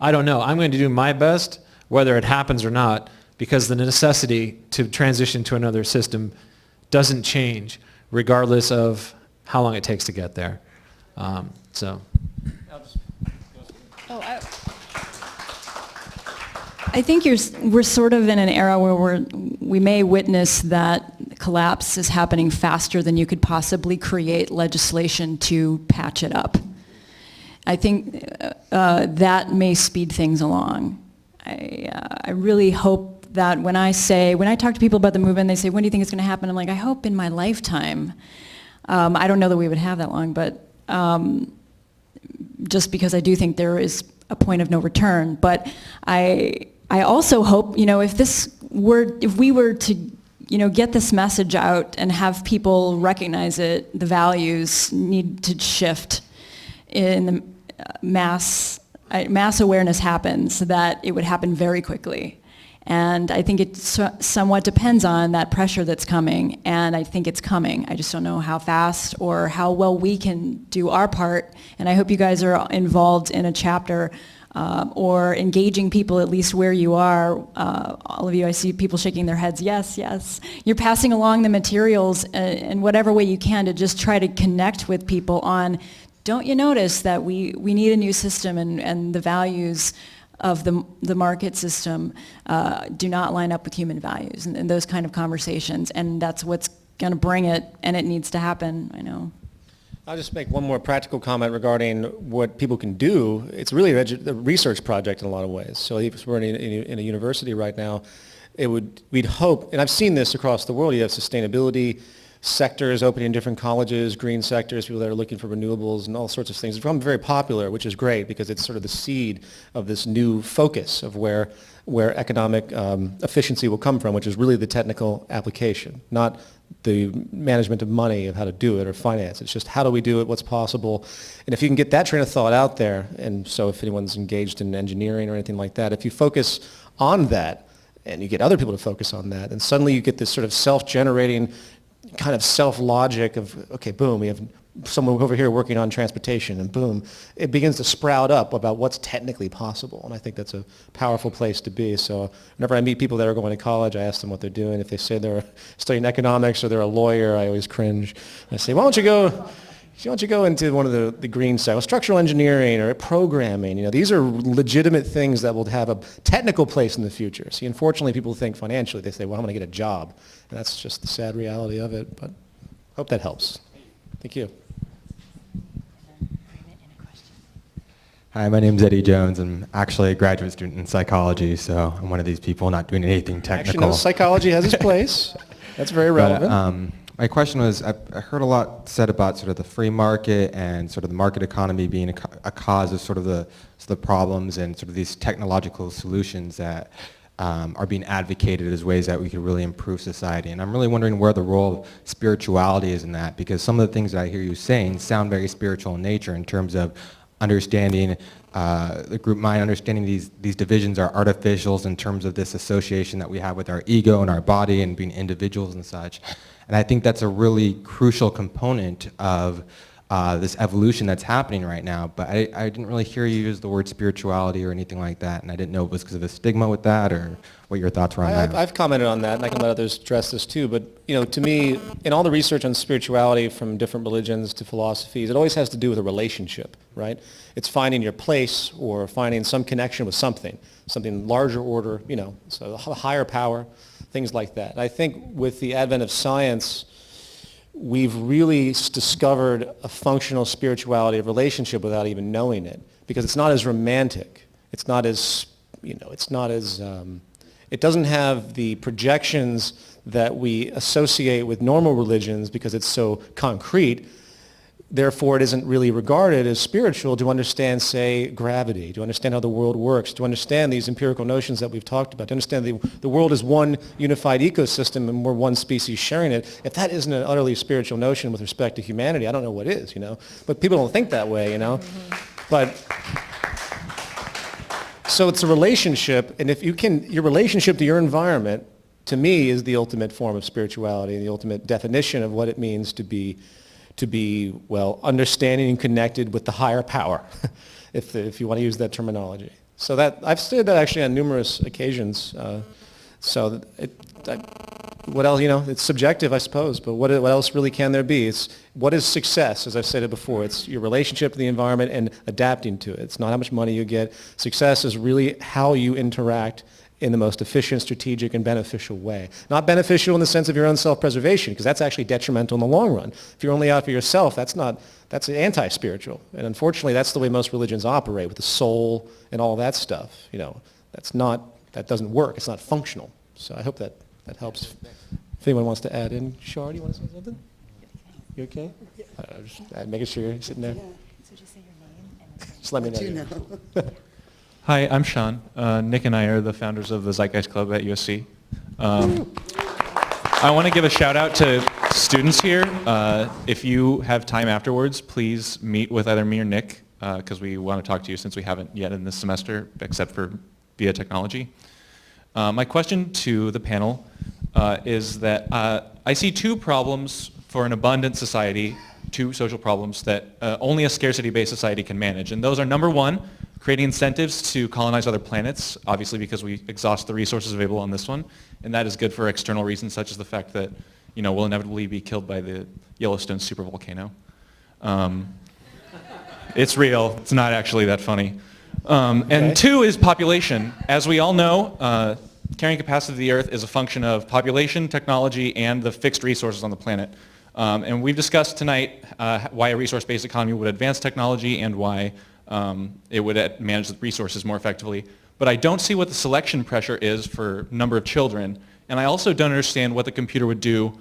I don't know. I'm going to do my best, whether it happens or not, because the necessity to transition to another system doesn't change, regardless of how long it takes to get there. So. I think we're sort of in an era where we may witness that collapse is happening faster than you could possibly create legislation to patch it up. I think that may speed things along. I really hope that when I talk to people about the movement, they say, when do you think it's going to happen? I'm like, I hope in my lifetime. I don't know that we would have that long, but just because I do think there is a point of no return. But I also hope, if we were to, get this message out and have people recognize it, the values need to shift in the mass awareness happens, that it would happen very quickly. And I think it somewhat depends on that pressure that's coming, and I think it's coming. I just don't know how fast or how well we can do our part, and I hope you guys are involved in a chapter or engaging people at least where you are. All of you, I see people shaking their heads, yes, yes. You're passing along the materials in whatever way you can to just try to connect with people on, don't you notice that we need a new system, and the values of the market system do not line up with human values, and those kind of conversations, and that's what's going to bring it, and it needs to happen, I know. I'll just make one more practical comment regarding what people can do. It's really a research project in a lot of ways. So if we're in a university right now, we'd hope, and I've seen this across the world, you have sustainability sectors opening in different colleges, green sectors, people that are looking for renewables and all sorts of things. It's become very popular, which is great because it's sort of the seed of this new focus of where economic efficiency will come from, which is really the technical application, not the management of money, of how to do it or finance. It's just how do we do it, what's possible. And if you can get that train of thought out there, and so if anyone's engaged in engineering or anything like that, if you focus on that and you get other people to focus on that, and suddenly you get this sort of self-generating kind of self-logic of, okay, boom, we have someone over here working on transportation, and boom, it begins to sprout up about what's technically possible. And I think that's a powerful place to be. So whenever I meet people that are going to college, I ask them what they're doing. If they say they're studying economics or they're a lawyer, I always cringe. I say, why don't you go into one of the green side, structural engineering or programming? These are legitimate things that will have a technical place in the future. See, unfortunately, people think financially. They say, well, I'm going to get a job. And that's just the sad reality of it. But I hope that helps. Thank you. Hi, my name's Eddie Jones. I'm actually a graduate student in psychology, so I'm one of these people not doing anything technical. Actually, no, psychology has its place. That's very relevant. But, my question was, I heard a lot said about sort of the free market and sort of the market economy being a cause of sort of the problems and sort of these technological solutions that are being advocated as ways that we could really improve society. And I'm really wondering where the role of spirituality is in that, because some of the things that I hear you saying sound very spiritual in nature in terms of understanding the group mind, understanding these divisions are artificials in terms of this association that we have with our ego and our body and being individuals and such. And I think that's a really crucial component of this evolution that's happening right now. But I didn't really hear you use the word spirituality or anything like that, and I didn't know if it was because of a stigma with that or what your thoughts were on that. I've commented on that, and I can let others address this too. But to me, in all the research on spirituality from different religions to philosophies, it always has to do with a relationship, right? It's finding your place or finding some connection with something larger order, so a higher power, things like that. And I think with the advent of science, we've really discovered a functional spirituality of relationship without even knowing it, because it's not as romantic. It's not as, it doesn't have the projections that we associate with normal religions because it's so concrete. Therefore, it isn't really regarded as spiritual to understand, say, gravity, to understand how the world works, to understand these empirical notions that we've talked about, to understand the world is one unified ecosystem and we're one species sharing it. If that isn't an utterly spiritual notion with respect to humanity, I don't know what is, But people don't think that way, But so it's a relationship, and if you can, your relationship to your environment, to me, is the ultimate form of spirituality, the ultimate definition of what it means to be, well, understanding and connected with the higher power, if you want to use that terminology. So that I've said that actually on numerous occasions. What else? It's subjective, I suppose. But what else really can there be? It's what is success? As I've said it before, it's your relationship to the environment and adapting to it. It's not how much money you get. Success is really how you interact in the most efficient, strategic, and beneficial way. Not beneficial in the sense of your own self-preservation, because that's actually detrimental in the long run. If you're only out for yourself, that's anti-spiritual. And unfortunately, that's the way most religions operate, with the soul and all that stuff. That doesn't work. It's not functional. So I hope that helps. If anyone wants to add in. Shar, do you want to say something? You okay? Just making sure you're sitting there. So just say your name. Just let me know. You know. Hi, I'm Sean. Nick and I are the founders of the Zeitgeist Club at USC. I want to give a shout out to students here. If you have time afterwards, please meet with either me or Nick, because we want to talk to you since we haven't yet in this semester, except for via technology. My question to the panel is that I see two problems for an abundant society, two social problems that only a scarcity-based society can manage. And those are, number one, creating incentives to colonize other planets, obviously because we exhaust the resources available on this one. And that is good for external reasons, such as the fact that we'll inevitably be killed by the Yellowstone supervolcano. It's real. It's not actually that funny. And two is population. As we all know, carrying capacity of the Earth is a function of population, technology, and the fixed resources on the planet. And we've discussed tonight why a resource-based economy would advance technology and why it would manage the resources more effectively. But I don't see what the selection pressure is for number of children. And I also don't understand what the computer would do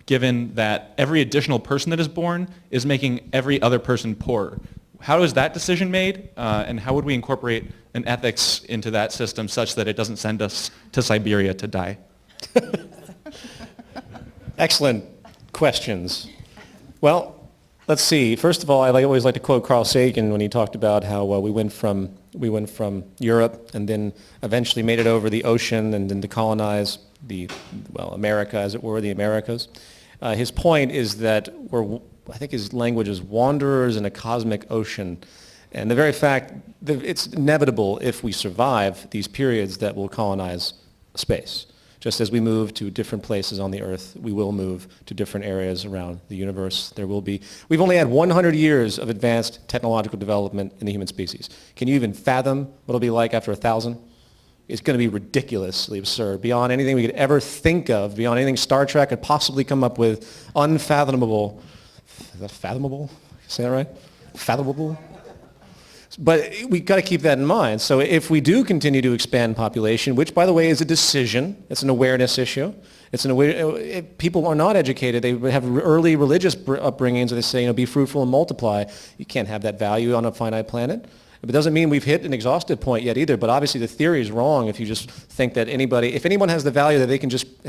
given that every additional person that is born is making every other person poorer. How is that decision made, and how would we incorporate an ethics into that system such that it doesn't send us to Siberia to die? Excellent questions. Well, let's see. First of all, I always like to quote Carl Sagan when he talked about how we went from Europe and then eventually made it over the ocean and then to colonize America, as it were, the Americas. His point is that I think his language is wanderers in a cosmic ocean. And the very fact that it's inevitable if we survive these periods that we'll colonize space. Just as we move to different places on the Earth, we will move to different areas around the universe. We've only had 100 years of advanced technological development in the human species. Can you even fathom what it'll be like after 1,000? It's going to be ridiculously absurd, beyond anything we could ever think of, beyond anything Star Trek could possibly come up with, unfathomable. Is that fathomable? Say that right? Fathomable? But we've got to keep that in mind. So if we do continue to expand population, which, by the way, is a decision, it's an awareness issue. If people are not educated, they have early religious upbringings where they say, be fruitful and multiply. You can't have that value on a finite planet. It doesn't mean we've hit an exhaustive point yet either, but obviously the theory is wrong if you just think that if anyone has the value that they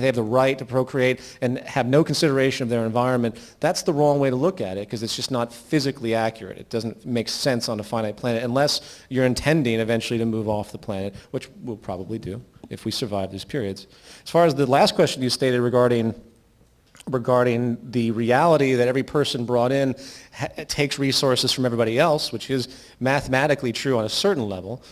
have the right to procreate and have no consideration of their environment, that's the wrong way to look at it because it's just not physically accurate. It doesn't make sense on a finite planet unless you're intending eventually to move off the planet, which we'll probably do if we survive these periods. As far as the last question you stated regarding the reality that every person brought in takes resources from everybody else, which is mathematically true on a certain level,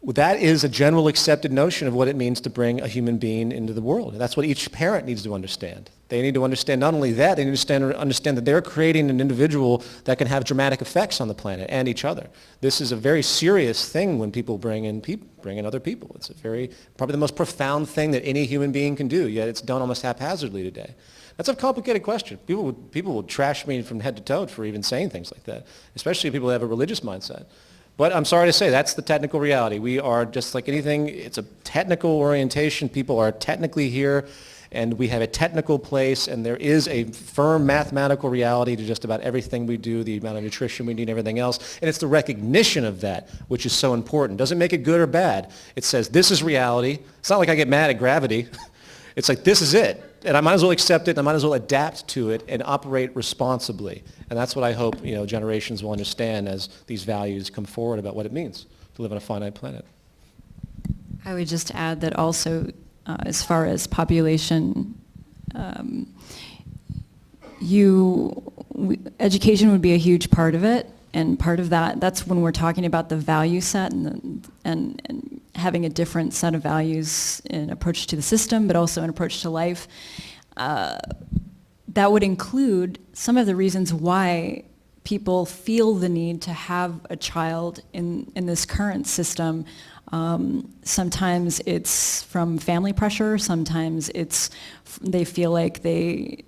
that is a general accepted notion of what it means to bring a human being into the world. And that's what each parent needs to understand. They need to understand not only that, they need to understand that they're creating an individual that can have dramatic effects on the planet and each other. This is a very serious thing when people bring in other people. It's probably the most profound thing that any human being can do, yet it's done almost haphazardly today. That's a complicated question. People would trash me from head to toe for even saying things like that, especially if people have a religious mindset. But I'm sorry to say, that's the technical reality. We are just like anything. It's a technical orientation. People are technically here, and we have a technical place, and there is a firm mathematical reality to just about everything we do, the amount of nutrition we need, everything else. And it's the recognition of that which is so important. Doesn't make it good or bad. It says, this is reality. It's not like I get mad at gravity. It's like, this is it. And I might as well accept it, and I might as well adapt to it and operate responsibly. And that's what I hope generations will understand as these values come forward about what it means to live on a finite planet. I would just add that also, as far as population, education would be a huge part of it. And part of that's when we're talking about the value set and having a different set of values in approach to the system, but also an approach to life. That would include some of the reasons why people feel the need to have a child in this current system. Sometimes it's from family pressure, sometimes they feel like they